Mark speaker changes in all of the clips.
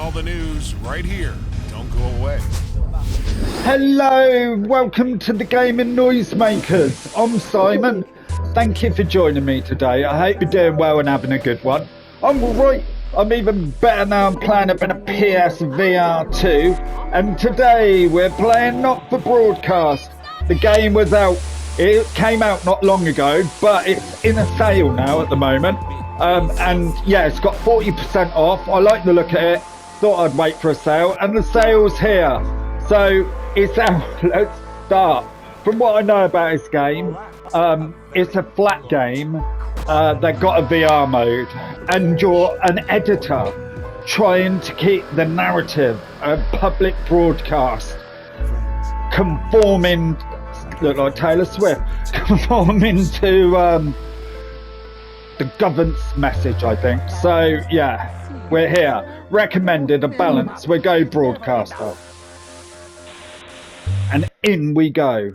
Speaker 1: all the news right here. Don't go away.
Speaker 2: Hello, welcome to the Gaming Noisemakers. I'm Simon. Thank you for joining me today. I hope you're doing well and having a good one. I'm alright. I'm even better now. I'm playing a bit of PSVR2. And today we're playing not for broadcast. The game was out. It came out not long ago, but it's in a sale now at the moment. And yeah, it's got 40% off. I like the look at it. Thought I'd wait for a sale, and the sale's here. So it's out. Let's start. From what I know about this game, it's a flat game. They've got a VR mode, and you're an editor trying to keep the narrative of public broadcast conforming. Look like Taylor Swift, conforming to the government's message, I think. So yeah, we're here. Recommended a balance. We go broadcaster. And in we go.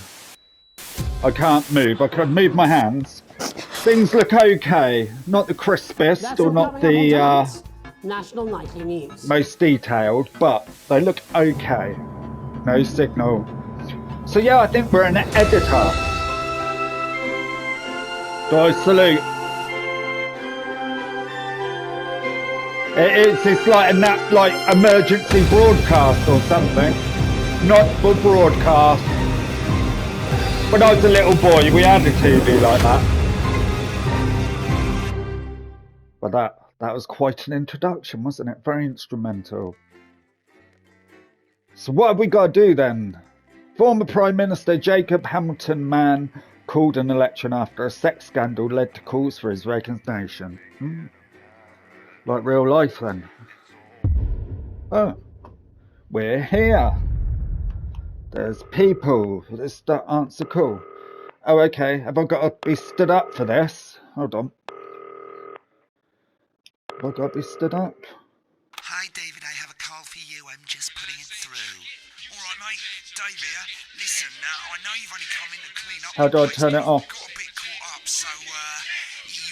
Speaker 2: I can't move. I can move my hands. Things look okay. Not the crispest or not the
Speaker 3: National Nightly News.
Speaker 2: most detailed, but they look okay. No signal. So yeah, I think we're an editor. Do I salute? It's like a like emergency broadcast or something. Not for broadcast. When I was a little boy, we had a TV like that. But that was quite an introduction, wasn't it? Very instrumental. So what have we got to do then? Former Prime Minister Jacob Hamilton Mann called an election after a sex scandal led to calls for his resignation. Like real life then. Oh, we're here. There's people. This aren't so cool. Oh, okay. Have I got to be stood up for this? Hold on. Have I got to be stood up?
Speaker 4: Hi, David. I have a call for you. I'm just putting it through. All right, mate. Dave here. Listen, I know you've only come in to clean up.
Speaker 2: How do I turn it off?
Speaker 4: Got a bit caught up, so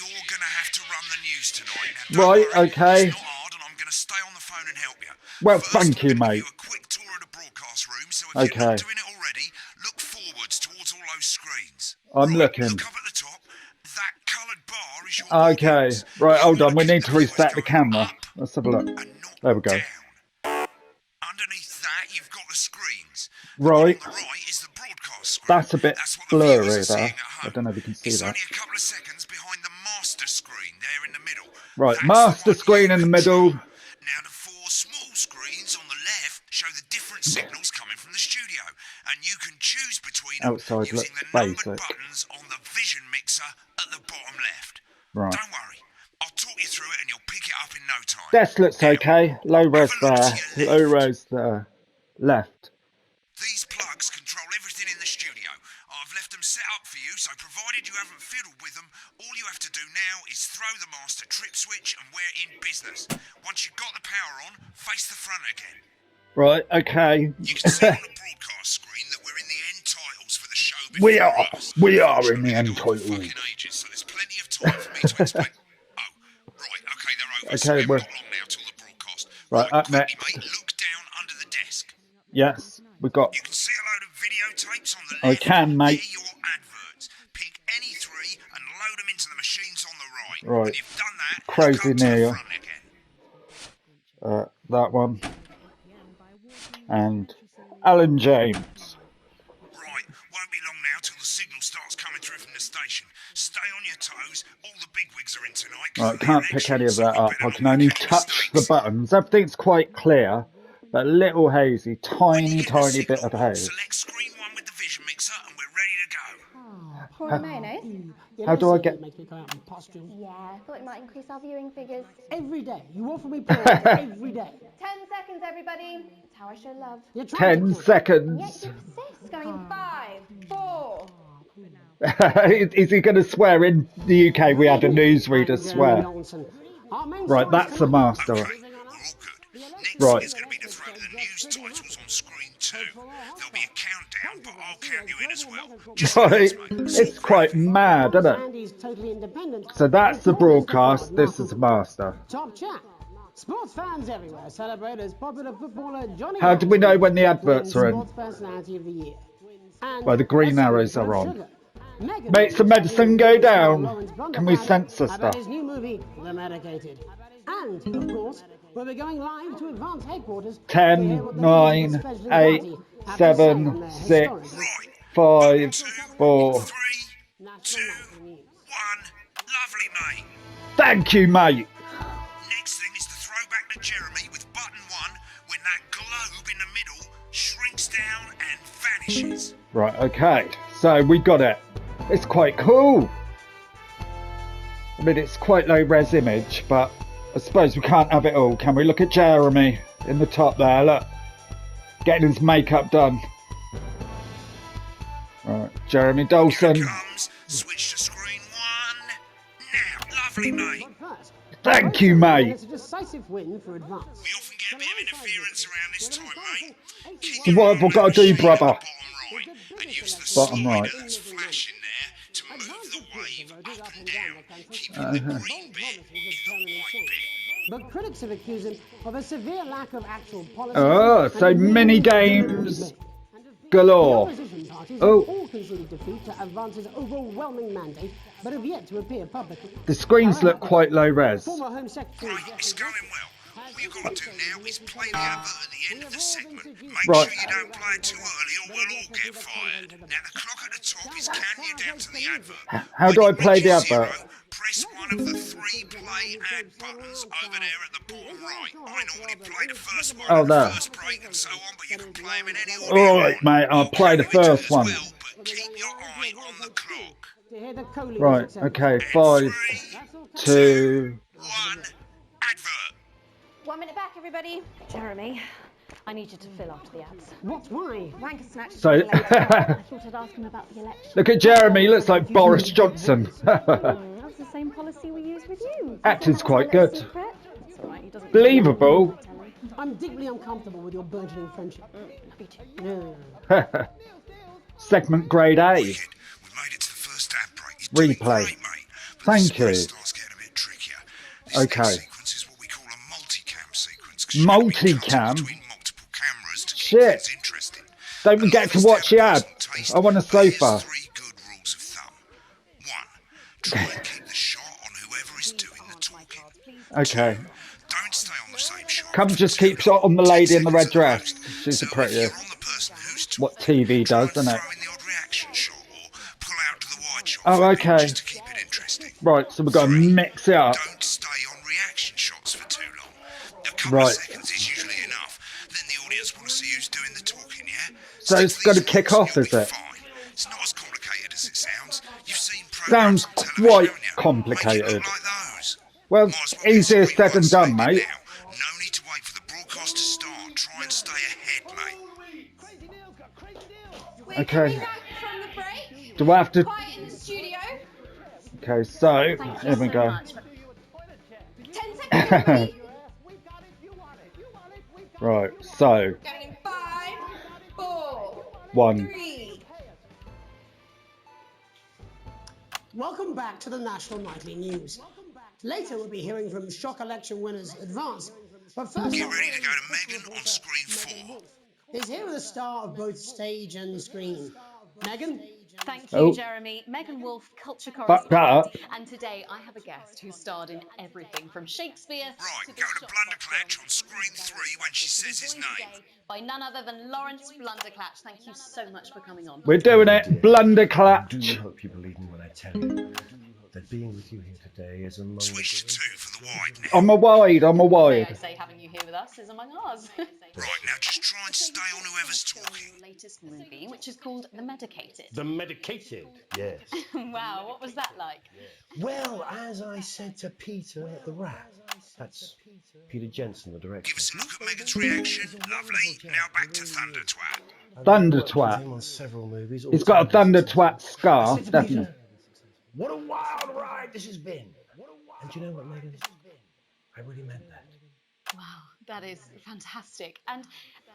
Speaker 4: you're gonna have to run the news tonight. Now,
Speaker 2: Right.
Speaker 4: worry,
Speaker 2: Okay.
Speaker 4: It's not hard, and I'm gonna stay on the phone and help you.
Speaker 2: Well,
Speaker 4: First,
Speaker 2: thank you,
Speaker 4: I'm gonna
Speaker 2: mate.
Speaker 4: give you a quick tour of the broadcast room. So if you're not doing it already, look forwards towards all those screens.
Speaker 2: I'm
Speaker 4: Right,
Speaker 2: looking.
Speaker 4: Look up at the top. That coloured bar is your
Speaker 2: Okay.
Speaker 4: audience.
Speaker 2: Right.
Speaker 4: You're
Speaker 2: Hold on. We
Speaker 4: looking
Speaker 2: need
Speaker 4: at
Speaker 2: to
Speaker 4: the voice
Speaker 2: reset the
Speaker 4: going
Speaker 2: camera.
Speaker 4: up
Speaker 2: Let's have a look.
Speaker 4: and not
Speaker 2: There we go.
Speaker 4: down. Underneath that, you've got the screens.
Speaker 2: Right.
Speaker 4: On the right is the broadcast screen.
Speaker 2: That's a bit
Speaker 4: That's what the
Speaker 2: blurry
Speaker 4: viewers are
Speaker 2: there.
Speaker 4: seeing at home.
Speaker 2: I don't know if you can see
Speaker 4: It's
Speaker 2: that.
Speaker 4: only a couple of seconds behind the master screen there in the middle.
Speaker 2: Right.
Speaker 4: That's
Speaker 2: Master
Speaker 4: the one
Speaker 2: screen
Speaker 4: you
Speaker 2: in the
Speaker 4: control.
Speaker 2: middle.
Speaker 4: Now the four small screens on the left show the different signals coming from the studio, and you can choose between them
Speaker 2: Outside
Speaker 4: using
Speaker 2: looks
Speaker 4: the numbered
Speaker 2: basic.
Speaker 4: buttons on the vision mixer at the bottom left.
Speaker 2: Right.
Speaker 4: Don't worry, I'll talk you through it and you'll pick it up in no time.
Speaker 2: This looks
Speaker 4: Now,
Speaker 2: okay. Low res
Speaker 4: have a look
Speaker 2: there.
Speaker 4: to your
Speaker 2: Low
Speaker 4: left.
Speaker 2: res there. Left.
Speaker 4: These plugs control everything in the studio. I've left them set up for you, so provided you haven't fiddled with them, all you have to do now is throw the master trip switch and we're in business. Once you've got the power on, face the front again.
Speaker 2: Right. Okay.
Speaker 4: You can see on the broadcast screen that we're in the end titles for the show before
Speaker 2: We are.
Speaker 4: us.
Speaker 2: We are in the
Speaker 4: It's
Speaker 2: end
Speaker 4: gone for
Speaker 2: titles.
Speaker 4: fucking ages, so there's plenty of time for me to explain. Oh, right, okay, they're over. So
Speaker 2: Okay,
Speaker 4: we haven't
Speaker 2: we're-
Speaker 4: got long now till the broadcast.
Speaker 2: Right, up
Speaker 4: quickly,
Speaker 2: next.
Speaker 4: mate, look down under the desk.
Speaker 2: Yes. We got.
Speaker 4: You can see a load of videotapes on the
Speaker 2: I
Speaker 4: left.
Speaker 2: can, mate.
Speaker 4: Hear your adverts. Pick any three and load them into the machines on the right.
Speaker 2: Right.
Speaker 4: When you've done that,
Speaker 2: Crazy
Speaker 4: come to
Speaker 2: near
Speaker 4: the
Speaker 2: you.
Speaker 4: front again.
Speaker 2: That one. And Alan James.
Speaker 4: Right, won't be long now till the signal starts coming through from the station. Stay on your toes. All the bigwigs are in tonight. 'Cause
Speaker 2: Right,
Speaker 4: of the
Speaker 2: can't pick
Speaker 4: election,
Speaker 2: any of
Speaker 4: so
Speaker 2: that
Speaker 4: we
Speaker 2: up.
Speaker 4: better
Speaker 2: I
Speaker 4: not
Speaker 2: can only
Speaker 4: make any
Speaker 2: touch the
Speaker 4: mistakes.
Speaker 2: buttons. Everything's quite clear, but a little hazy.
Speaker 4: When you
Speaker 2: Tiny,
Speaker 4: get the
Speaker 2: tiny
Speaker 4: signal,
Speaker 2: bit of haze.
Speaker 4: select screen 1 with the vision mixer and we're ready to go.
Speaker 5: Pour in mayonnaise?
Speaker 2: How do I get-
Speaker 3: Make me go out and posture
Speaker 5: Yeah, I thought it might increase our viewing figures.
Speaker 3: every day. You offer me praise every day.
Speaker 5: 10 seconds, everybody. That's how I show love.
Speaker 3: You're trying
Speaker 2: 10
Speaker 3: to
Speaker 5: Yet
Speaker 2: seconds.
Speaker 5: you persist. Going 5, 4.
Speaker 2: Is he going to swear in the UK? We had a newsreader swear. Right, that's the master.
Speaker 4: Okay, we're all good. Next
Speaker 2: Right.
Speaker 4: is going to be to throw the news titles on screen 2. There'll be a countdown, but I'll count you in as well. Just
Speaker 2: Right.
Speaker 4: relax, mate.
Speaker 2: It's quite mad, isn't it?
Speaker 3: Andy's totally independent.
Speaker 2: So that's the broadcast. This is the master.
Speaker 3: Top chat. Sports fans everywhere celebrate as popular footballer Johnny.
Speaker 2: How do we know when the adverts are in?
Speaker 3: Sports personality of the year. And
Speaker 2: Well, the green
Speaker 3: a
Speaker 2: arrows
Speaker 3: solution
Speaker 2: are
Speaker 3: of
Speaker 2: on.
Speaker 3: sugar. Megan
Speaker 2: Makes the
Speaker 3: was
Speaker 2: medicine
Speaker 3: chatting
Speaker 2: go
Speaker 3: with
Speaker 2: down.
Speaker 3: Lawrence
Speaker 2: Can we
Speaker 3: Blunderpants
Speaker 2: censor
Speaker 3: about
Speaker 2: stuff?
Speaker 3: his new movie, The Medicated. And, of course, we'll be going live to Advance headquarters to hear
Speaker 2: 10,
Speaker 3: what the
Speaker 2: 9,
Speaker 3: music specialist
Speaker 2: 8,
Speaker 3: party have to say
Speaker 2: 7,
Speaker 3: on their
Speaker 2: 6,
Speaker 3: historic
Speaker 2: 5, 4.
Speaker 4: 3, 2, 1.
Speaker 3: National Nightly News.
Speaker 4: Lovely, mate.
Speaker 2: Thank you, mate.
Speaker 4: Next thing is to throw back to Jeremy with button 1 when that globe in the middle shrinks down and vanishes.
Speaker 2: Right, okay. So we got it. It's quite cool. I mean, it's quite low res image, but I suppose we can't have it all, can we? Look at Jeremy in the top there, look. Getting his makeup done. Right, Jeremy Dawson.
Speaker 4: Here it comes. Switch to screen 1. Now, lovely, mate.
Speaker 3: But first,
Speaker 2: Thank you, mate.
Speaker 3: it's a decisive win for Advance.
Speaker 4: We often get a bit of interference around this time, mate. Keep
Speaker 2: So
Speaker 4: your
Speaker 2: what
Speaker 4: eye
Speaker 2: have we
Speaker 4: on
Speaker 2: got
Speaker 4: that
Speaker 2: to do,
Speaker 4: machine at the
Speaker 2: brother?
Speaker 4: bottom right, and use the
Speaker 2: Bottom
Speaker 4: slider
Speaker 2: right.
Speaker 4: that's flashing there to move the wave up and down, keeping the green bit in the white bit.
Speaker 3: But critics have accused him of a severe lack of actual policy.
Speaker 2: Oh, so
Speaker 3: and
Speaker 2: mini
Speaker 3: deliberate
Speaker 2: games
Speaker 3: deliberate.
Speaker 2: galore.
Speaker 3: The opposition parties
Speaker 2: Oh.
Speaker 3: have all conceded defeat to Advance's overwhelming mandate, but have yet to appear publicly.
Speaker 2: The screens look quite low res.
Speaker 3: Former Home Secretary
Speaker 4: Right, it's going well. All you've got to do now is play the advert at the end of the segment. Make
Speaker 2: Right.
Speaker 4: sure you don't play it too early or we'll all get fired. Now the clock at the top is counting you down to the advert.
Speaker 2: How do
Speaker 4: When
Speaker 2: I
Speaker 4: it
Speaker 2: play the
Speaker 4: reaches
Speaker 2: advert?
Speaker 4: 0, press one of the 3 play ad buttons over there at the bottom right. I normally play the first one
Speaker 2: Oh,
Speaker 4: at the
Speaker 2: there.
Speaker 4: first break and so on, but you can play them in any order. you
Speaker 2: Alright,
Speaker 4: want.
Speaker 2: mate, I'll play the
Speaker 4: count you into
Speaker 2: first
Speaker 4: as
Speaker 2: one.
Speaker 4: well, but keep your eye on the clock.
Speaker 3: to hear the co-leaders
Speaker 2: Right,
Speaker 3: accept.
Speaker 2: okay, 5, 2.
Speaker 4: 1, advert.
Speaker 5: 1 minute back, everybody. Jeremy, I need you to fill after the ads.
Speaker 3: What? Why?
Speaker 5: Wanker snatch.
Speaker 2: So-
Speaker 5: I thought I'd ask him about the election.
Speaker 2: Look at Jeremy, he looks like Boris Johnson.
Speaker 5: That's the same policy we use with you.
Speaker 2: Acting's quite good.
Speaker 5: That's all right, he doesn't
Speaker 2: Believable.
Speaker 3: I'm deeply uncomfortable with your burgeoning friendship.
Speaker 5: Me too.
Speaker 3: No.
Speaker 2: Segment grade A.
Speaker 4: We've made it to the first ad break. You're doing
Speaker 2: Replay.
Speaker 4: great, mate. But
Speaker 2: Thank
Speaker 4: the
Speaker 2: you.
Speaker 4: story starts getting a bit trickier. This
Speaker 2: Okay.
Speaker 4: next sequence is what we call a multicam sequence. 'cause you're gonna be cutting
Speaker 2: Multicam?
Speaker 4: between multiple cameras to keep
Speaker 2: Shit.
Speaker 4: things interesting.
Speaker 2: Don't we
Speaker 4: A
Speaker 2: get
Speaker 4: lot
Speaker 2: to
Speaker 4: is
Speaker 2: watch the
Speaker 4: down to
Speaker 2: ad?
Speaker 4: personal taste,
Speaker 2: I want a
Speaker 4: but here's
Speaker 2: sofa.
Speaker 4: 3 good rules of thumb. 1. Try and keep the shot on whoever is doing the talking.
Speaker 2: Okay.
Speaker 4: Don't stay on the same shot.
Speaker 2: Come
Speaker 4: for
Speaker 2: just
Speaker 4: too
Speaker 2: keep
Speaker 4: long.
Speaker 2: shot on the
Speaker 4: 10
Speaker 2: lady in the red
Speaker 4: seconds at
Speaker 2: dress.
Speaker 4: most.
Speaker 2: She's
Speaker 4: So
Speaker 2: the
Speaker 4: if
Speaker 2: prettiest.
Speaker 4: you're on the person who's
Speaker 2: What
Speaker 4: talking,
Speaker 2: TV
Speaker 4: try
Speaker 2: does,
Speaker 4: and
Speaker 2: isn't it?
Speaker 4: throw in the odd reaction shot or pull out to the wide shot
Speaker 2: Oh,
Speaker 4: for a bit
Speaker 2: okay.
Speaker 4: just to keep it interesting.
Speaker 2: Right, so we've got to
Speaker 4: 3.
Speaker 2: mix it up.
Speaker 4: Don't stay on reaction shots for too long. A couple
Speaker 2: Right.
Speaker 4: of seconds is usually enough. Then the audience want to see who's doing the talking, yeah?
Speaker 2: So
Speaker 4: Stick
Speaker 2: it's
Speaker 4: to
Speaker 2: gotta
Speaker 4: these
Speaker 2: kick
Speaker 4: rules
Speaker 2: off,
Speaker 4: and
Speaker 2: is
Speaker 4: you'll
Speaker 2: it?
Speaker 4: be fine. It's not as complicated as it sounds. You've seen
Speaker 2: Sounds
Speaker 4: programs on television,
Speaker 2: quite
Speaker 4: haven't you?
Speaker 2: complicated.
Speaker 4: Make it look like those.
Speaker 2: Well,
Speaker 4: Might as well
Speaker 2: easier
Speaker 4: get
Speaker 2: said than
Speaker 4: screenwriting
Speaker 2: done,
Speaker 4: saved
Speaker 2: mate.
Speaker 4: now. No need to wait for the broadcast to start. Try and stay ahead, mate.
Speaker 5: We're
Speaker 2: Okay.
Speaker 5: coming back from the break.
Speaker 2: Do I have to...
Speaker 5: Quiet in the studio.
Speaker 2: Okay, so,
Speaker 5: Thank
Speaker 2: here
Speaker 5: you
Speaker 2: we
Speaker 5: so
Speaker 2: go.
Speaker 5: much. 10 seconds, everybody.
Speaker 2: Right, so,
Speaker 5: Going in 5, 4,
Speaker 2: 1.
Speaker 5: 3.
Speaker 3: Welcome back to the National Nightly News. Later, we'll be hearing from shock election winners Advance. But first,
Speaker 4: Get ready to go to Megan on screen 4.
Speaker 3: is here with a star of both stage and screen. Megan?
Speaker 6: Thank you,
Speaker 2: Oh.
Speaker 6: Jeremy. Megan Wolf, culture
Speaker 2: Back that up.
Speaker 6: correspondent. And today I have a guest who starred in everything from Shakespeare
Speaker 4: Right,
Speaker 6: to
Speaker 4: go to
Speaker 6: the
Speaker 4: Blunderclatch on screen 3 when she says his
Speaker 6: joined
Speaker 4: name.
Speaker 6: today by none other than Lawrence Blunderclatch. Thank you so much for coming on.
Speaker 2: We're doing it.
Speaker 7: Do
Speaker 2: Blunderclatch.
Speaker 7: hope you believe me when I tell you that being with you here today is among
Speaker 4: Switch to
Speaker 7: the
Speaker 4: 2 for the wide now.
Speaker 2: I'm a wide, I'm a
Speaker 6: May I
Speaker 2: wide.
Speaker 6: say having you here with us is among ours.
Speaker 4: Right, now just try and stay on whoever's talking.
Speaker 6: Latest movie, which is called The Medicated.
Speaker 7: The medicated, yes.
Speaker 6: Wow, what was that like?
Speaker 7: Well, as I said to Peter at the Rat, that's Peter Jensen, the director.
Speaker 4: Give us a look at Megan's reaction. Lovely. Now back to Thunder Twat.
Speaker 2: Thunder
Speaker 7: Worked with him
Speaker 2: twat.
Speaker 7: on several movies.
Speaker 2: He's got a thunder twat
Speaker 7: I
Speaker 2: scar,
Speaker 7: said to
Speaker 2: definitely.
Speaker 7: Peter, what a wild ride this has been. And do you know what, Megan? I really meant that.
Speaker 6: Wow, that is fantastic. And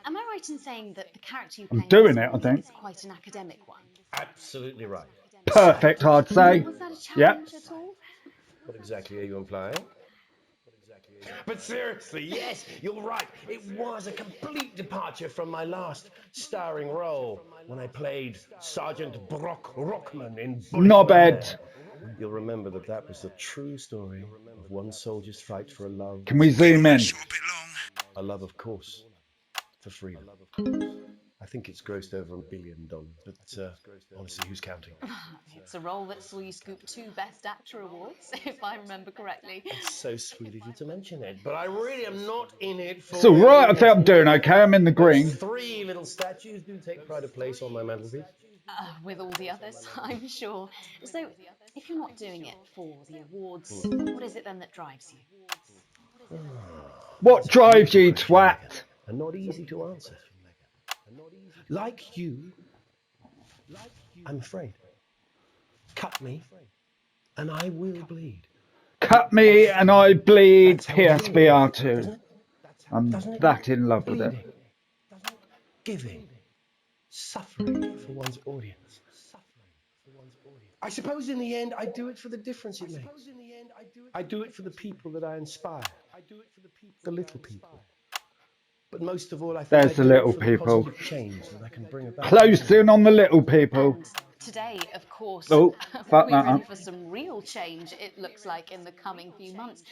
Speaker 6: am I right in saying that the character you play
Speaker 2: I'm doing it, I think.
Speaker 6: is quite an academic one?
Speaker 7: Absolutely right.
Speaker 2: Perfect, I'd say.
Speaker 6: Was that a
Speaker 2: Yep.
Speaker 6: challenge at all?
Speaker 7: What exactly are you implying? But seriously, yes, you're right. It was a complete departure from my last starring role when I played Sergeant Brock Rockman in
Speaker 2: Knobhead.
Speaker 7: You'll remember that was the true story of one soldier's fight for a love.
Speaker 2: Can we zoom in?
Speaker 4: Shot a bit long.
Speaker 7: A love, of course, for freedom. I think it's grossed over $1 billion, but honestly, who's counting?
Speaker 6: It's a role that saw you scoop 2 Best Actor awards, if I remember correctly.
Speaker 7: It's so sweet of you to mention it, but I really am not in it for...
Speaker 2: It's all right. I think I'm doing okay. I'm in the green.
Speaker 7: 3 little statues do take pride of place on my mantelpiece.
Speaker 6: With all the others, I'm sure. So, if you're not doing it for the awards, what is it then that drives you?
Speaker 2: What drives you, twat?
Speaker 7: And not easy to answer. Like you, I'm afraid. Cut me, and I will bleed.
Speaker 2: Cut me and I bleed PSVR2. I'm that in love with it.
Speaker 7: Bleeding, giving, suffering for one's audience. I suppose in the end, I do it for the difference it makes. I do it for the people that I inspire. The little people. But most of all, I think
Speaker 2: There's
Speaker 7: I
Speaker 2: the
Speaker 7: do
Speaker 2: little
Speaker 7: it for the
Speaker 2: people.
Speaker 7: positive change that I can bring about.
Speaker 2: Close in on the little people.
Speaker 6: And today, of course,
Speaker 2: Oh, fuck
Speaker 6: we're
Speaker 2: that
Speaker 6: in
Speaker 2: up.
Speaker 6: for some real change, it looks like, in the coming few months.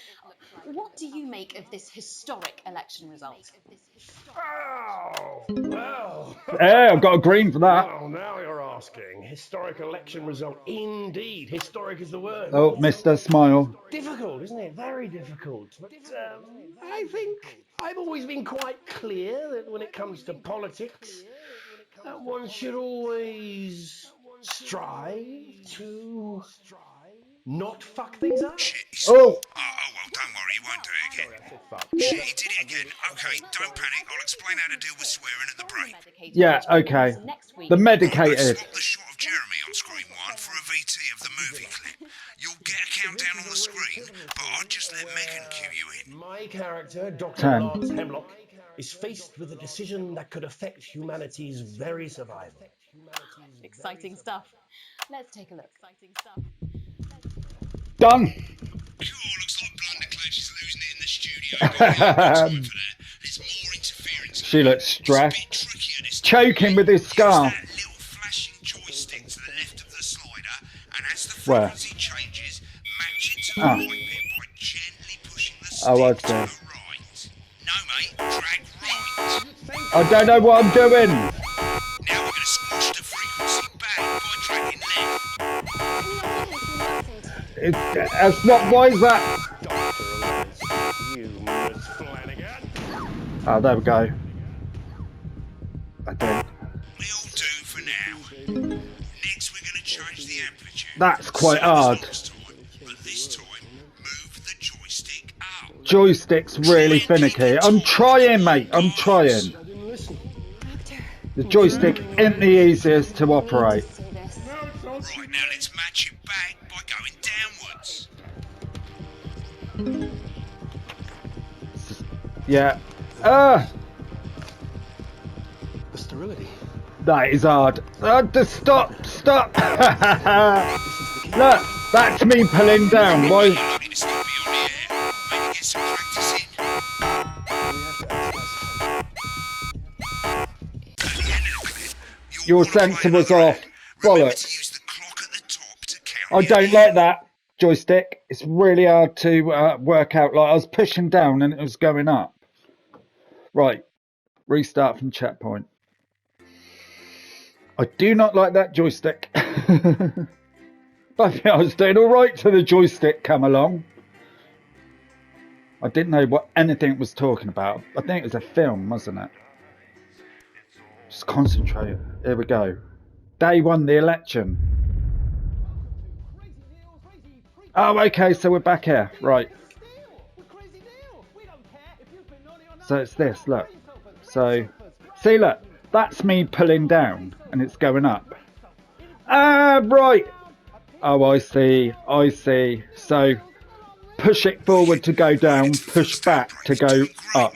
Speaker 6: What do you make of this historic election result?
Speaker 7: Oh, well.
Speaker 2: Hey, I've got a green for that.
Speaker 7: Well, now you're asking. Historic election result. Indeed. Historic is the word.
Speaker 2: Oh, Mr. Smile.
Speaker 7: Difficult, isn't it? Very difficult. But I think I've always been quite clear that when it comes to politics, that one should always strive to not fuck things up.
Speaker 4: Shit, he's...
Speaker 2: Oh,
Speaker 4: well, don't worry, he won't do it again. Shit, he did it again. Okay, don't panic. I'll explain how to deal with swearing at the break.
Speaker 2: yeah, okay. The
Speaker 4: Let's
Speaker 2: medicated.
Speaker 4: swap the shot of Jeremy on screen 1 for a VT of the movie clip. You'll get a countdown on the screen, but I'll just let Megan cue you in.
Speaker 7: My character, Dr.
Speaker 2: 10.
Speaker 7: Lance Hemlock, is faced with a decision that could affect humanity's very survival.
Speaker 6: Exciting stuff. Let's take a look. Exciting stuff.
Speaker 2: Done.
Speaker 4: Cool, looks like Blunderclash is losing it in the studio. Got a lot of time for that. There's more interference.
Speaker 2: She looks
Speaker 4: It's a
Speaker 2: stressed.
Speaker 4: bit trickier this time.
Speaker 2: Choking with his
Speaker 4: Use
Speaker 2: scarf.
Speaker 4: that little flashing joystick to the left of the slider, and as the
Speaker 2: Where?
Speaker 4: frequency changes, match it to the right bit by gently pushing the stick
Speaker 2: Oh, I
Speaker 4: to
Speaker 2: see.
Speaker 4: the right. No, mate, drag right.
Speaker 2: I don't know what I'm doing.
Speaker 4: Now we're going to squash the frequency back by dragging left.
Speaker 2: That's not, why is that?
Speaker 7: You, Miss Flanagan.
Speaker 2: Oh, there we go. I think.
Speaker 4: It'll do for now. Next, we're going to change the amplitude.
Speaker 2: That's quite
Speaker 4: Same as
Speaker 2: hard.
Speaker 4: last time, but this time, move the joystick up.
Speaker 2: Joystick's really finicky. I'm trying, mate. I'm trying. The joystick ain't the easiest to operate.
Speaker 4: Right, now let's match it back by going downwards.
Speaker 2: Yeah.
Speaker 7: The sterility.
Speaker 2: That is hard. Stop. Stop. Look, that's me pulling down. Why?
Speaker 4: You need to still be on the air. Maybe get some practice in. At the end of the clip, you'll
Speaker 2: Your
Speaker 4: wanna play
Speaker 2: sensor was
Speaker 4: another
Speaker 2: off.
Speaker 4: ad. Remember
Speaker 2: Bollocks.
Speaker 4: to use the clock at the top to count
Speaker 2: I
Speaker 4: the
Speaker 2: don't
Speaker 4: ad.
Speaker 2: like that joystick. It's really hard to work out. Like I was pushing down and it was going up. Right. Restart from checkpoint. I do not like that joystick. I think I was doing all right till the joystick come along. I didn't know what anything was talking about. I think it was a film, wasn't it? Just concentrate. Here we go. Day 1, the election. Oh, okay, so we're back here. Right. So it's this, look. So, see, look. That's me pulling down and it's going up. Ah, right. Oh, I see. I see. So, push it forward to go down, push back to go up.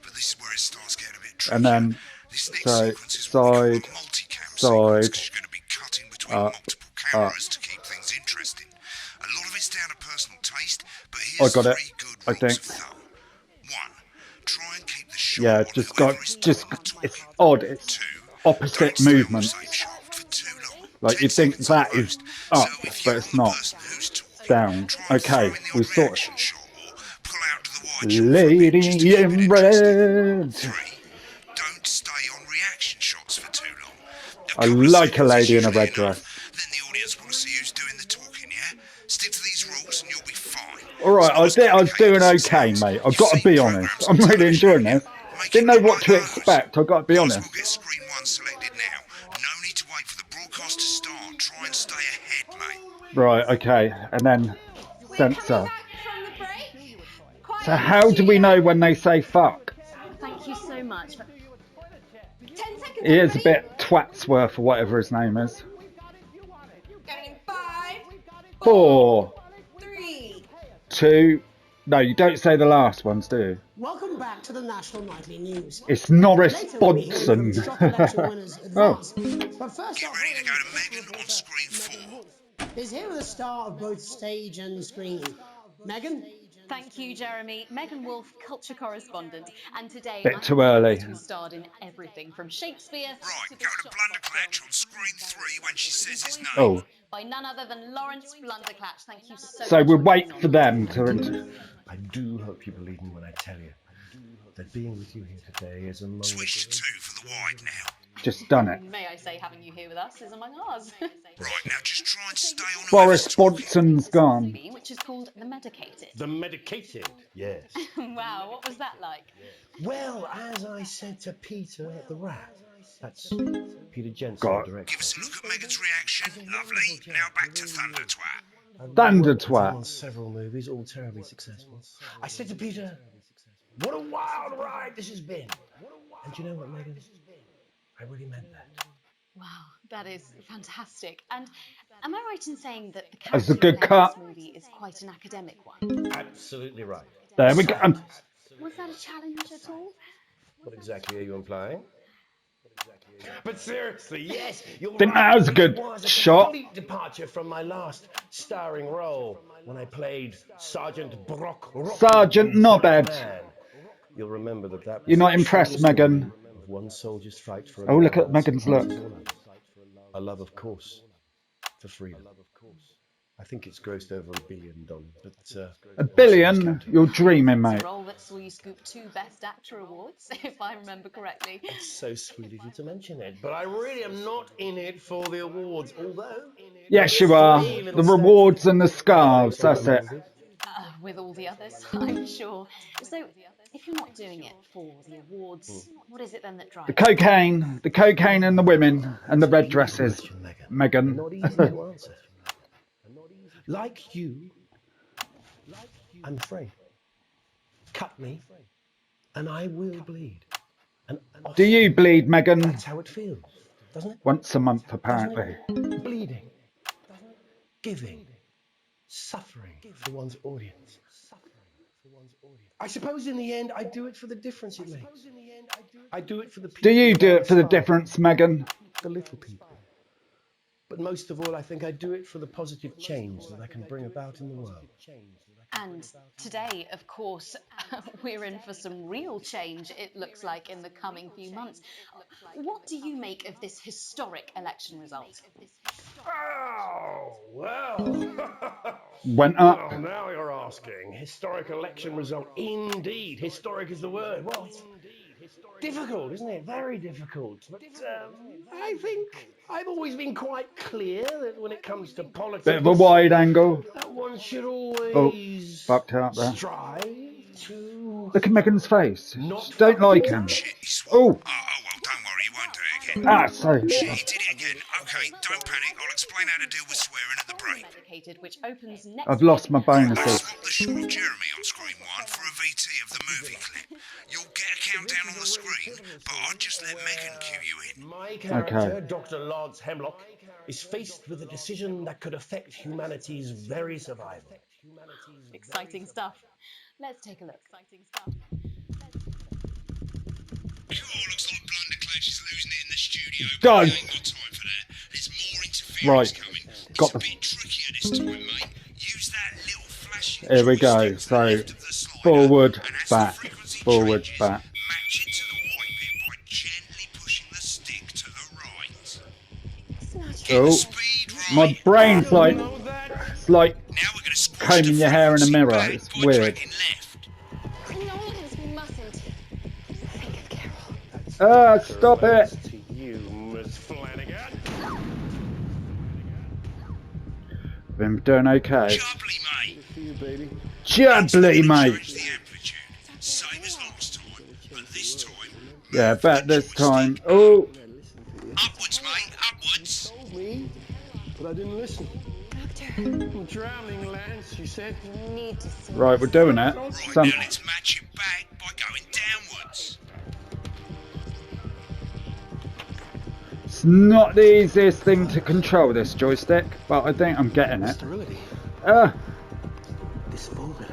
Speaker 4: But this is where it starts getting a bit tricky.
Speaker 2: And then,
Speaker 4: This next
Speaker 2: so,
Speaker 4: sequence is what we call a
Speaker 2: side,
Speaker 4: multi-cam sequence,
Speaker 2: side,
Speaker 4: 'cause you're going to be cutting between
Speaker 2: up,
Speaker 4: multiple cameras to keep things interesting. A lot of it's down to personal taste, but
Speaker 2: I
Speaker 4: here's
Speaker 2: got it.
Speaker 4: 3 good
Speaker 2: I think.
Speaker 4: of thumb. 1. Try and keep the shot
Speaker 2: Yeah,
Speaker 4: on whoever is target.
Speaker 2: it's odd. It's
Speaker 4: 2.
Speaker 2: opposite
Speaker 4: Don't stay on the
Speaker 2: movements.
Speaker 4: same shot for too long.
Speaker 2: Like
Speaker 4: 10
Speaker 2: you think
Speaker 4: seconds
Speaker 2: that
Speaker 4: at
Speaker 2: is
Speaker 4: most.
Speaker 2: up,
Speaker 4: So if
Speaker 2: but
Speaker 4: you're
Speaker 2: it's
Speaker 4: the
Speaker 2: not.
Speaker 4: person who's talking,
Speaker 2: Down.
Speaker 4: try and throw
Speaker 2: Okay,
Speaker 4: in the
Speaker 2: we
Speaker 4: odd
Speaker 2: sorted.
Speaker 4: reaction shot or pull out to the wide shot for a bit just to
Speaker 2: Lady
Speaker 4: keep it
Speaker 2: in
Speaker 4: interesting.
Speaker 2: red.
Speaker 4: 3. Don't stay on reaction shots for too long. A
Speaker 2: I
Speaker 4: couple of
Speaker 2: like a
Speaker 4: seconds is
Speaker 2: lady in a
Speaker 4: usually
Speaker 2: red
Speaker 4: enough.
Speaker 2: dress.
Speaker 4: Then the audience want to see who's doing the talking, yeah? Stick to these rules and you'll be fine.
Speaker 2: Alright,
Speaker 4: It's not
Speaker 2: I
Speaker 4: as
Speaker 2: think I was
Speaker 4: complicated
Speaker 2: doing
Speaker 4: as it
Speaker 2: okay,
Speaker 4: sounds.
Speaker 2: mate. I've
Speaker 4: You've
Speaker 2: got to
Speaker 4: seen
Speaker 2: be honest.
Speaker 4: programmes
Speaker 2: I'm
Speaker 4: on
Speaker 2: really
Speaker 4: television,
Speaker 2: enjoying
Speaker 4: haven't
Speaker 2: this.
Speaker 4: you? Make it
Speaker 2: Didn't know
Speaker 4: look
Speaker 2: what
Speaker 4: like
Speaker 2: to
Speaker 4: those.
Speaker 2: expect. I've got to be
Speaker 4: Guys,
Speaker 2: honest.
Speaker 4: we'll get screen 1 selected now. No need to wait for the broadcast to start. Try and stay ahead, mate.
Speaker 2: Right, okay. And then
Speaker 6: We're coming
Speaker 2: censor.
Speaker 6: back from the break. Quiet
Speaker 2: So
Speaker 6: in the
Speaker 2: how do we
Speaker 6: studio.
Speaker 2: know when they say fuck?
Speaker 6: Thank you so much. 10 seconds,
Speaker 2: He is a
Speaker 6: everybody.
Speaker 2: bit Twatsworth or whatever his name is.
Speaker 6: Going in 5,
Speaker 2: 4,
Speaker 6: 3.
Speaker 2: 2. No, you don't say the last ones, do you?
Speaker 3: Welcome back to the National Nightly News.
Speaker 2: It's Norris
Speaker 3: Later we'll be hearing
Speaker 2: Bodson.
Speaker 3: from shock election winners
Speaker 2: Oh.
Speaker 3: advance. But first
Speaker 4: Get
Speaker 3: off,
Speaker 4: ready to go to Megan on screen 4.
Speaker 3: is here with a star of both stage and screen. Megan?
Speaker 6: Thank you, Jeremy. Megan Wolf, culture correspondent. And today
Speaker 2: Bit
Speaker 6: I'm
Speaker 2: too early.
Speaker 6: who starred in everything from Shakespeare
Speaker 4: Right,
Speaker 6: to
Speaker 4: go
Speaker 6: the
Speaker 4: to
Speaker 6: shot
Speaker 4: Blunderclatch on screen 3 when she says his name.
Speaker 2: Oh.
Speaker 6: by none other than Lawrence Blunderclatch. Thank you so
Speaker 2: So
Speaker 6: much.
Speaker 2: we'll
Speaker 6: for
Speaker 2: wait
Speaker 6: coming
Speaker 2: for
Speaker 6: on.
Speaker 2: them to...
Speaker 7: I do hope you believe me when I tell you that being with you here today is among
Speaker 4: Switch to 2 for the wide now.
Speaker 2: Just done it.
Speaker 6: May I say, having you here with us is among ours.
Speaker 4: Right, now just try and stay on
Speaker 2: Boris
Speaker 4: whoever's talking.
Speaker 2: Bodson's gone.
Speaker 6: Which is called The Medicated.
Speaker 7: the medicated. Yes.
Speaker 6: Wow, what was that like?
Speaker 7: Well, as I said to Peter at the Rat, that's Peter Jensen,
Speaker 2: God.
Speaker 7: director.
Speaker 4: Give us a look at Megan's reaction. Lovely. Now back to Thunder Twat.
Speaker 2: Thunder
Speaker 7: Worked with him
Speaker 2: twat.
Speaker 7: on several movies, all terribly successful. I said to Peter, "What a wild ride this has been!" And do you know what, Megan? I really meant that.
Speaker 6: Wow, that is fantastic. And am I right in saying that the
Speaker 2: That's a
Speaker 6: character
Speaker 2: good
Speaker 6: you play in
Speaker 2: cut.
Speaker 6: this movie is quite an academic one?
Speaker 7: Absolutely right.
Speaker 2: There we go.
Speaker 6: Was that a challenge at all?
Speaker 7: What exactly are you implying? But seriously, yes, you're
Speaker 2: Think
Speaker 7: right.
Speaker 2: that was a good
Speaker 7: It was a
Speaker 2: shot.
Speaker 7: complete departure from my last starring role when I played Sergeant Brock.
Speaker 2: Sergeant Knobhead.
Speaker 7: Man. You'll remember that was
Speaker 2: You're not
Speaker 7: a true
Speaker 2: impressed,
Speaker 7: story
Speaker 2: Megan?
Speaker 7: of one soldier's fight for a
Speaker 2: Oh, look
Speaker 7: love
Speaker 2: at Megan's look.
Speaker 7: a love, of course, for freedom. I think it's grossed over $1 billion, but
Speaker 2: $1 billion? You're dreaming, mate.
Speaker 6: A role that saw you scoop 2 Best Actor awards, if I remember correctly.
Speaker 7: It's so sweet of you to mention it. But I really am not in it for the awards, although...
Speaker 2: Yes, you are. The rewards and the scars. That's it.
Speaker 6: With all the others, I'm sure. So, if you're not doing it for the awards, what is it then that drives you?
Speaker 2: The cocaine and the women and the red dresses, Megan.
Speaker 7: Not easy to answer. Like you, I'm afraid. Cut me, and I will bleed. And
Speaker 2: Do you bleed, Megan?
Speaker 7: That's how it feels, doesn't it?
Speaker 2: Once a month, apparently.
Speaker 7: Bleeding, giving, suffering for one's audience. I suppose in the end, I do it for the difference it makes. I do it for the people.
Speaker 2: Do you do
Speaker 7: that
Speaker 2: it for the
Speaker 7: inspire,
Speaker 2: difference, Megan?
Speaker 7: the little people. But most of all, I think I do it for the positive change that I can bring about in the world.
Speaker 6: And today, of course, we're in for some real change, it looks like, in the coming few months. What do you make of this historic election result?
Speaker 7: Oh, well.
Speaker 2: Went up.
Speaker 7: Well, now you're asking. Historic election result. Indeed. Historic is the word. Well, it's difficult, isn't it? Very difficult. But I think I've always been quite clear that when it comes to politics...
Speaker 2: Bit of a wide angle.
Speaker 7: that one should always
Speaker 2: Fucked out there.
Speaker 7: strive to...
Speaker 2: Look at Megan's face.
Speaker 7: Not
Speaker 2: She don't like him.
Speaker 4: Shit, he swore.
Speaker 2: Oh.
Speaker 4: Oh, well, don't worry, he won't do it again.
Speaker 2: Ah, so...
Speaker 4: Shit, he did it again. Okay, don't panic. I'll explain how to deal with swearing at the break.
Speaker 6: Medicated, which opens next
Speaker 2: I've lost my
Speaker 6: week.
Speaker 4: I'll
Speaker 2: bonuses.
Speaker 4: swap the shot of Jeremy on screen 1 for a VT of the movie clip. You'll get a countdown on the screen, but I'll just let Megan cue you in.
Speaker 7: My character, Dr. Lance Hemlock, is faced with a decision that could affect humanity's very survival.
Speaker 6: Exciting stuff. Let's take a look. Exciting stuff.
Speaker 4: Cool, looks like Blunderclatch is losing it in the studio. but
Speaker 2: Don't.
Speaker 4: we ain't got time for that. There's more interference
Speaker 2: Right.
Speaker 4: coming. It's
Speaker 2: Got
Speaker 4: a
Speaker 2: the-
Speaker 4: bit trickier this time, mate. Use that little flashing
Speaker 2: Here we go. So, forward, back, forward, back.
Speaker 4: Match it to the white bit by gently pushing the stick to the right. Get the
Speaker 2: Oh,
Speaker 4: speed right.
Speaker 2: my brain's like, it's like
Speaker 4: Now we're going to squish
Speaker 2: combing
Speaker 4: the
Speaker 2: your hair in a
Speaker 4: frequency
Speaker 2: mirror.
Speaker 4: back
Speaker 2: It's
Speaker 4: by
Speaker 2: weird.
Speaker 4: dragging left.
Speaker 5: Nonsense, we mustn't. Think of Carol.
Speaker 2: Stop it.
Speaker 7: To you, Miss Flanagan.
Speaker 2: Been doing okay.
Speaker 4: Jubbly, mate.
Speaker 7: For you, baby.
Speaker 2: Jubbly, mate.
Speaker 4: Change the amplitude. Same as last time, but this time.
Speaker 2: Yeah, bet this time. Oh,
Speaker 4: Upwards, mate. Upwards.
Speaker 7: Told me, but I didn't listen.
Speaker 5: Doctor,
Speaker 7: I'm drowning, Lance, she said.
Speaker 5: you need to see.
Speaker 2: right, we're doing it.
Speaker 4: Right,
Speaker 2: Some,
Speaker 4: now let's match it back by going downwards.
Speaker 2: it's not the easiest thing to control, this joystick, but I think I'm getting it.
Speaker 7: Sterility.
Speaker 2: Uh,
Speaker 7: This formula.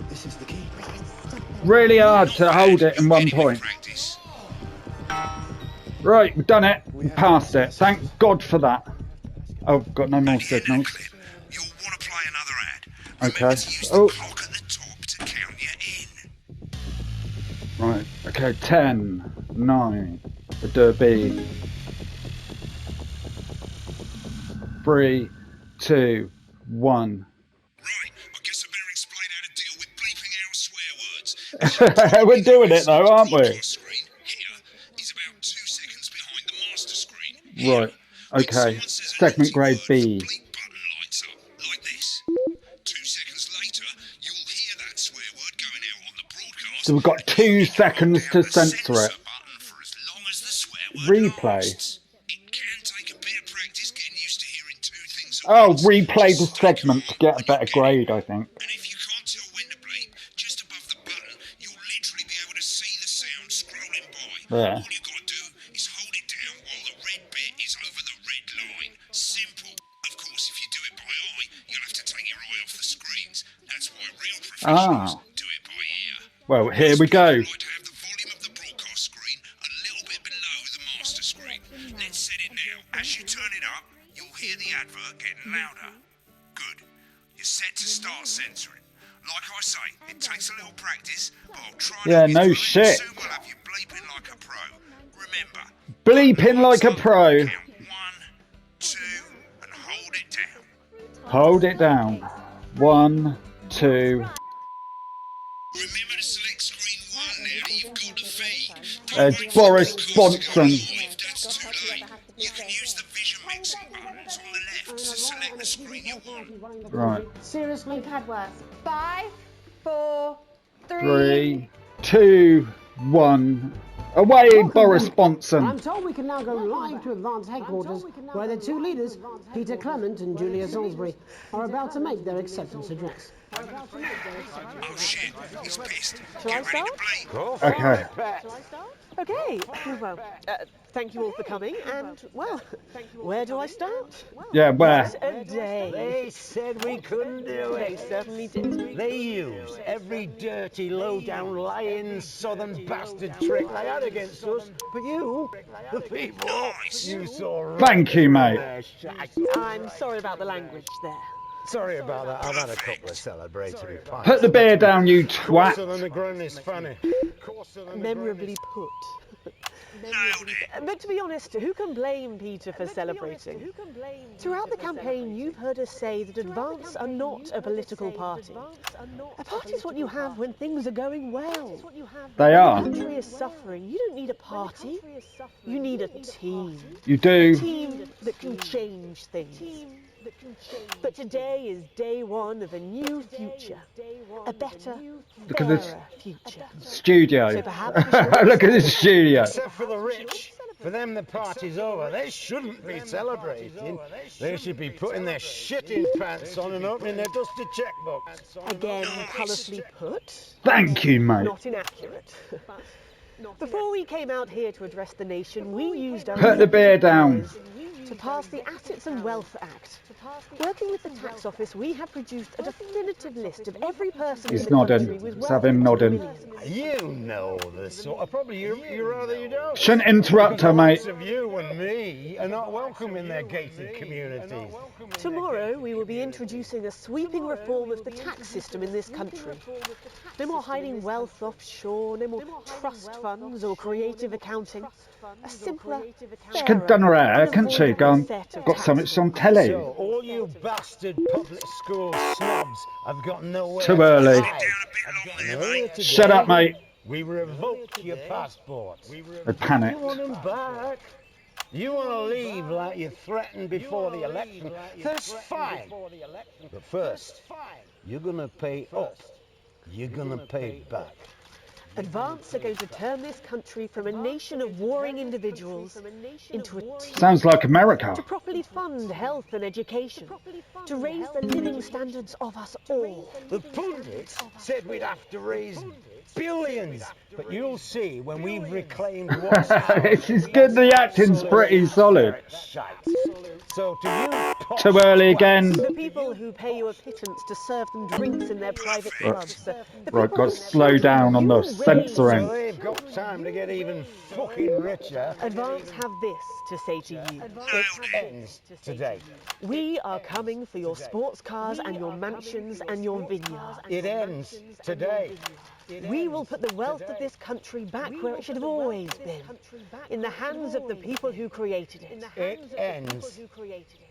Speaker 7: This is the key.
Speaker 2: really hard to hold it in one point.
Speaker 4: Practice.
Speaker 2: Right, we've done it. We passed it. Thank God for that. Oh, got no more
Speaker 4: At the end of the
Speaker 2: signals.
Speaker 4: clip, you'll want to play another ad.
Speaker 2: Okay.
Speaker 4: Remember to use the
Speaker 2: Oh.
Speaker 4: clock at the top to count you in.
Speaker 2: Right, okay, 10, 9, the derby. 3, 2, 1.
Speaker 4: Right, I guess I better explain how to deal with bleeping out swear words.
Speaker 2: We're doing it though, aren't we?
Speaker 4: Broadcast screen here is about 2 seconds behind the master screen. Here,
Speaker 2: Right,
Speaker 4: when
Speaker 2: okay.
Speaker 4: someone says a
Speaker 2: Segment
Speaker 4: naughty
Speaker 2: grade
Speaker 4: word,
Speaker 2: B.
Speaker 4: the bleep button lights up, like this. 2 seconds later, you'll hear that swear word going out on the broadcast.
Speaker 2: So we've got 2 seconds to censor it.
Speaker 4: Censor button for as long as the swear word
Speaker 2: Replay.
Speaker 4: lasts. It can take a bit of practice getting used to hearing 2 things at
Speaker 2: Oh,
Speaker 4: once.
Speaker 2: replay the
Speaker 4: So take
Speaker 2: segment to
Speaker 4: your
Speaker 2: get a
Speaker 4: time
Speaker 2: better
Speaker 4: when you
Speaker 2: grade, I think.
Speaker 4: and if you can't tell when to bleep, just above the button, you'll literally be able to see the sound scrolling by.
Speaker 2: Yeah.
Speaker 4: All you've got to do is hold it down while the red bit is over the red line. Simple. Of course, if you do it by eye, you'll have to take your eye off the screens. That's why real professionals do it by ear.
Speaker 2: Well, here we go.
Speaker 4: I'd like to have the volume of the broadcast screen a little bit below the master screen. Let's set it now. As you turn it up, you'll hear the advert getting louder. Good. You're set to start censoring. Like I say, it takes a little practice, but I'll try and
Speaker 2: Yeah,
Speaker 4: help you
Speaker 2: no
Speaker 4: through it,
Speaker 2: shit.
Speaker 4: and soon we'll have you bleeping like a pro. Remember,
Speaker 2: Bleeping like a pro.
Speaker 4: count 1, 2, and hold it down.
Speaker 2: Hold it down. 1, 2.
Speaker 4: Remember to select screen 1 now that you've got the feed. Don't
Speaker 2: Uh,
Speaker 4: wait for the
Speaker 2: Boris
Speaker 4: broadcast to go
Speaker 2: Johnson.
Speaker 4: live, that's too late. You can use the vision mixing buttons on the left to select the screen you want.
Speaker 2: Right.
Speaker 3: Seriously?
Speaker 5: Pad works. 5, 4,
Speaker 2: 3, 2, 1. Away, Boris
Speaker 3: I'm
Speaker 2: Johnson.
Speaker 3: told we can now go live to Advance headquarters, where the 2 leaders, Peter Clement and Julia Salisbury, are about to make their acceptance address.
Speaker 4: Oh shit, he's pissed.
Speaker 8: Shall I
Speaker 4: Get ready
Speaker 8: start?
Speaker 4: to bleep.
Speaker 2: Okay.
Speaker 8: Okay, well, thank you all for coming, and, well, where do I start?
Speaker 2: Yeah, where?
Speaker 8: What a day.
Speaker 9: They said we couldn't do
Speaker 8: They
Speaker 9: it.
Speaker 8: certainly did.
Speaker 9: They used every dirty, low-down, lying, southern bastard trick they had against us. But you, the people,
Speaker 4: Nice.
Speaker 9: you saw
Speaker 2: Thank you, mate.
Speaker 9: their shite.
Speaker 8: I'm sorry about the language there.
Speaker 9: Sorry about that. I've had a couple of celebratory pints.
Speaker 2: Put the beer down, you
Speaker 9: Coarser
Speaker 2: twat.
Speaker 9: than the grown is funny. Coarser than the
Speaker 8: Memorably put.
Speaker 4: Nailed it.
Speaker 8: But to be honest, who can blame Peter for celebrating? Throughout the campaign, you've heard us say that Advance are not a political party. A party is what you have when things are going well.
Speaker 2: They
Speaker 8: When
Speaker 2: are.
Speaker 8: the country is suffering, you don't need a party. You need a team.
Speaker 2: You
Speaker 8: A
Speaker 2: do.
Speaker 8: team that can change things. But today is day 1 of a new future. A better,
Speaker 2: Look at this
Speaker 8: fairer future.
Speaker 2: studio.
Speaker 8: So perhaps we should
Speaker 2: Look at this studio.
Speaker 9: Except for the rich. For them, the party's over. They shouldn't be celebrating. They should be putting their shitting pants on and opening their dusty checkbook.
Speaker 8: Again, colourfully put,
Speaker 2: Thank you, mate.
Speaker 8: not inaccurate. Before we came out here to address the nation, we used our
Speaker 2: Put the beer down.
Speaker 8: to pass the Assets and Wealth Act. Working with the tax office, we have produced a definitive list of every person
Speaker 2: He's
Speaker 8: in the
Speaker 2: nodding.
Speaker 8: country with
Speaker 2: Let's
Speaker 8: wealth
Speaker 2: have him nodding.
Speaker 8: millions.
Speaker 9: You know the sort of... Probably you rather you don't.
Speaker 2: Shouldn't interrupt her, mate.
Speaker 9: Because the likes of you and me are not welcome in their gated communities.
Speaker 8: Tomorrow, we will be introducing a sweeping reform of the tax system in this country. No more hiding wealth offshore, no more trust funds or creative accounting. A simpler,
Speaker 2: She could have done her hair, couldn't she? Gone,
Speaker 8: set of
Speaker 2: got
Speaker 8: tax
Speaker 2: something on telly.
Speaker 9: So, all you bastard public school snobs have got nowhere
Speaker 2: Too
Speaker 9: to
Speaker 2: early.
Speaker 9: hide. Have got nowhere to
Speaker 2: Shut
Speaker 9: go.
Speaker 2: up, mate.
Speaker 9: We revoked your passports.
Speaker 2: I panicked.
Speaker 9: You want them back? You want to leave like you threatened before the election? That's fine. But first, you're going to pay up. You're going to pay back.
Speaker 8: Advance are going to turn this country from a nation of warring individuals into a team.
Speaker 2: Sounds like America.
Speaker 8: To properly fund health and education. To raise the living standards of us all.
Speaker 9: The pundits said we'd have to raise billions. But you'll see when we've reclaimed what's ours.
Speaker 2: This is good, the acting's pretty solid.
Speaker 9: So to you,
Speaker 2: Too early again.
Speaker 8: The people who pay you a pittance to serve them drinks in their private clubs.
Speaker 2: Right, got to slow down on the censoring.
Speaker 9: So they've got time to get even fucking richer.
Speaker 8: Advance have this to say to you.
Speaker 9: It ends today.
Speaker 8: We are coming for your sports cars and your mansions and your vineyards.
Speaker 9: It ends today.
Speaker 8: We will put the wealth of this country back where it should have always been. In the hands of the people who created it.
Speaker 9: It ends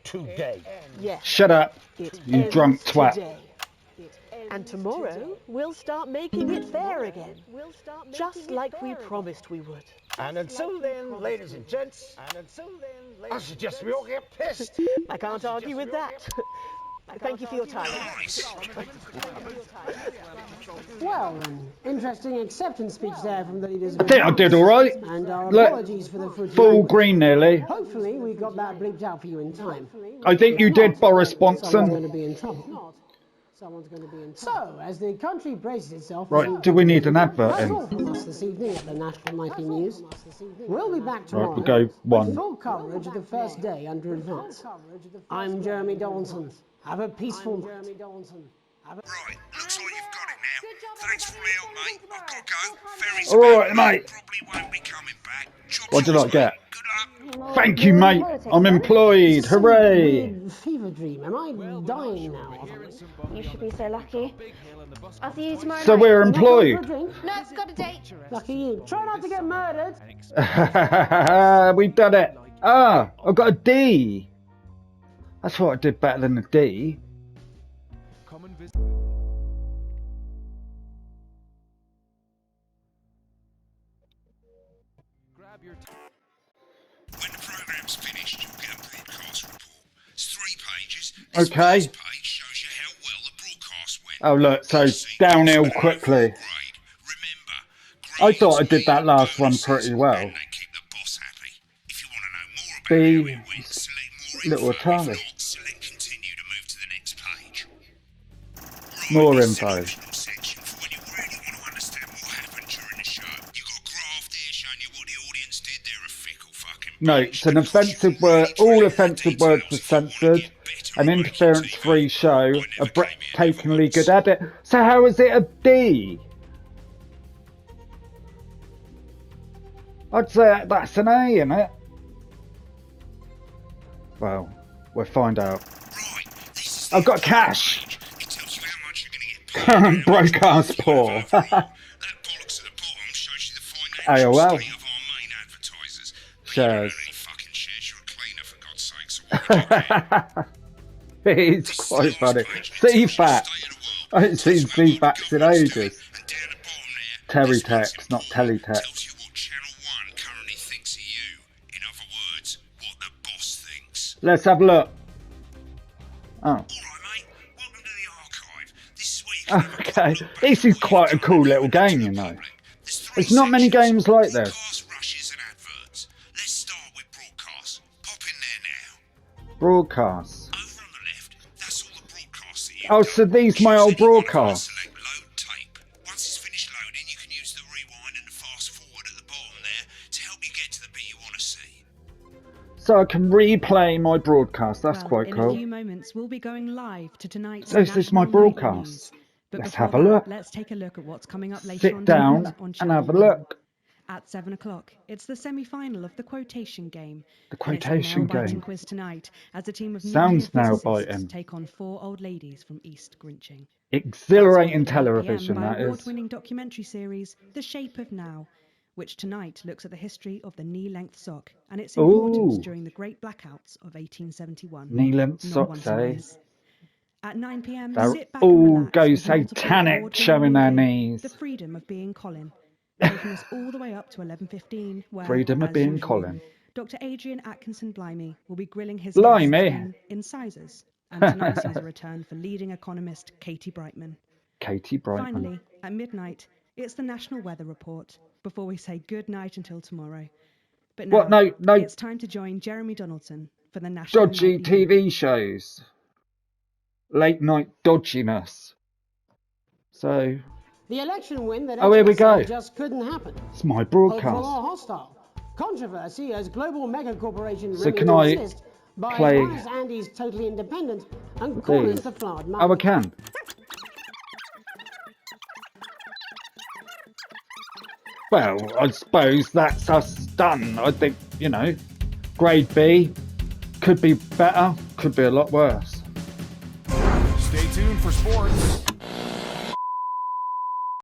Speaker 9: today.
Speaker 8: Yes.
Speaker 2: Shut up,
Speaker 8: It
Speaker 2: you
Speaker 8: ends
Speaker 2: drunk twat.
Speaker 8: today. And tomorrow, we'll start making it fair again. Just like we promised we would.
Speaker 9: And until then, ladies and gents, I suggest we all get pissed.
Speaker 8: I can't argue with that. Thank you for your time.
Speaker 3: Well, an interesting acceptance speech there from the leaders of
Speaker 2: I think I did all right.
Speaker 3: And our
Speaker 2: Look,
Speaker 3: apologies for the footage.
Speaker 2: full green nearly.
Speaker 3: Hopefully we got that bleeped out for you in time.
Speaker 2: I think you did, Boris
Speaker 3: Someone's going
Speaker 2: Bonson.
Speaker 3: to be in trouble. Someone's going to be in trouble. So, as the country braces itself...
Speaker 2: Right, do we need an advert
Speaker 3: That's
Speaker 2: in?
Speaker 3: all from us this evening at the National Nightly News. We'll be back tomorrow
Speaker 2: we'll go one.
Speaker 3: with full coverage of the first day under Advance. I'm Jeremy Donaldson. Have a peaceful night.
Speaker 4: Right, looks like you've got it now. Thanks for all the help, mate. I've got to go. Ferry's
Speaker 2: All
Speaker 4: about
Speaker 2: right, mate.
Speaker 4: Probably won't be coming back.
Speaker 2: What did I get?
Speaker 4: Good luck.
Speaker 2: Thank you, mate. I'm employed. Hooray.
Speaker 3: Weird fever dream. Am I dying now or something?
Speaker 5: You should be so lucky. I'll see you tomorrow
Speaker 2: So
Speaker 5: night.
Speaker 2: we're
Speaker 3: For a
Speaker 2: employed.
Speaker 3: drink?
Speaker 5: No, it's got a date.
Speaker 3: Lucky you. Try not to get murdered.
Speaker 2: We've done it. Ah, I got a D. That's what I did better than a D.
Speaker 1: Come and visit. Grab your.
Speaker 4: When the programme's finished, you'll get a broadcast report. It's 3 pages.
Speaker 2: Okay.
Speaker 4: This first page shows you how well the broadcast went.
Speaker 2: Oh, look, so downhill quickly. I thought I did that last one pretty well. B, little retarded. More info. Notes, an offensive word, all offensive words were censored. An interference-free show, a breathtakingly good edit. So how is it a D? I'd say that's an A, isn't it? Well, we'll find out. I've got cash! Current broadcast poor. AOL. Shares. It's quite funny. CFAX. I haven't seen CFAX in ages. Terrytext, not teletext. Let's have a look. Oh. Okay, this is quite a cool little game, you know. There's not many games like this. Broadcasts. Oh, so these my old broadcasts.
Speaker 4: Once it's finished loading, you can use the rewind and the fast forward at the bottom there to help you get to the bit you want to see.
Speaker 2: so I can replay my broadcast. That's quite
Speaker 10: in
Speaker 2: cool.
Speaker 10: a few moments, we'll be going live to tonight's
Speaker 2: So is this my
Speaker 10: National Nightly
Speaker 2: broadcast?
Speaker 10: News. But
Speaker 2: Let's
Speaker 10: before
Speaker 2: have a
Speaker 10: that,
Speaker 2: look.
Speaker 10: let's take a look at what's coming up later
Speaker 2: Sit
Speaker 10: on
Speaker 2: down
Speaker 10: tonight on
Speaker 2: and
Speaker 10: Channel
Speaker 2: have a
Speaker 10: 1.
Speaker 2: look.
Speaker 10: At 7 o'clock, it's the semi-final of the quotation game.
Speaker 2: The
Speaker 10: And it's a
Speaker 2: quotation
Speaker 10: nail-biting
Speaker 2: game.
Speaker 10: quiz tonight as a team of
Speaker 2: Sounds
Speaker 10: nuclear
Speaker 2: nail-biting.
Speaker 10: physicists take on 4 old ladies from East Grinching.
Speaker 2: Exhilarating
Speaker 10: That's followed at 8
Speaker 2: television,
Speaker 10: p.m. by
Speaker 2: that is.
Speaker 10: award-winning documentary series The Shape of Now, which tonight looks at the history of the knee-length sock and its importance
Speaker 2: Ooh.
Speaker 10: during the great blackouts of 1871.
Speaker 2: Knee-length
Speaker 10: Not
Speaker 2: socks,
Speaker 10: one to
Speaker 2: eh?
Speaker 10: miss. At 9 p.m,
Speaker 2: They're
Speaker 10: sit back
Speaker 2: all
Speaker 10: and relax
Speaker 2: go
Speaker 10: with multiple
Speaker 2: satanic
Speaker 10: award-winning
Speaker 2: showing their
Speaker 10: movie,
Speaker 2: knees.
Speaker 10: The Freedom of Being Colin, taking us all the way up to 11:15, where,
Speaker 2: Freedom of
Speaker 10: as
Speaker 2: being
Speaker 10: usual,
Speaker 2: Colin.
Speaker 10: Dr. Adrian Atkinson Blimey will be grilling his
Speaker 2: Blimey.
Speaker 10: guests in Incisors, and tonight sees a return for leading economist Katie Brightman.
Speaker 2: Katie Brightman.
Speaker 10: Finally, at midnight, it's the National Weather Report, before we say good night until tomorrow. But now,
Speaker 2: What? No.
Speaker 10: it's time to join Jeremy Donaldson for the National
Speaker 2: Dodgy
Speaker 10: Nightly
Speaker 2: TV
Speaker 10: News.
Speaker 2: shows. Late night dodginess. So,
Speaker 3: The election win that
Speaker 2: Oh, here we
Speaker 3: experts
Speaker 2: go.
Speaker 3: say just couldn't happen.
Speaker 2: it's my
Speaker 3: Hopeful
Speaker 2: broadcast.
Speaker 3: or hostile. Controversy as global mega corporation
Speaker 2: So can I
Speaker 3: insist buys
Speaker 2: play
Speaker 3: Honest Andy's Totally Independent and corners
Speaker 2: these?
Speaker 3: the flowered
Speaker 2: Oh, I
Speaker 3: market.
Speaker 2: can. Well, I suppose that's us done. I think, grade B could be better, could be a lot worse.
Speaker 1: Stay tuned for sports.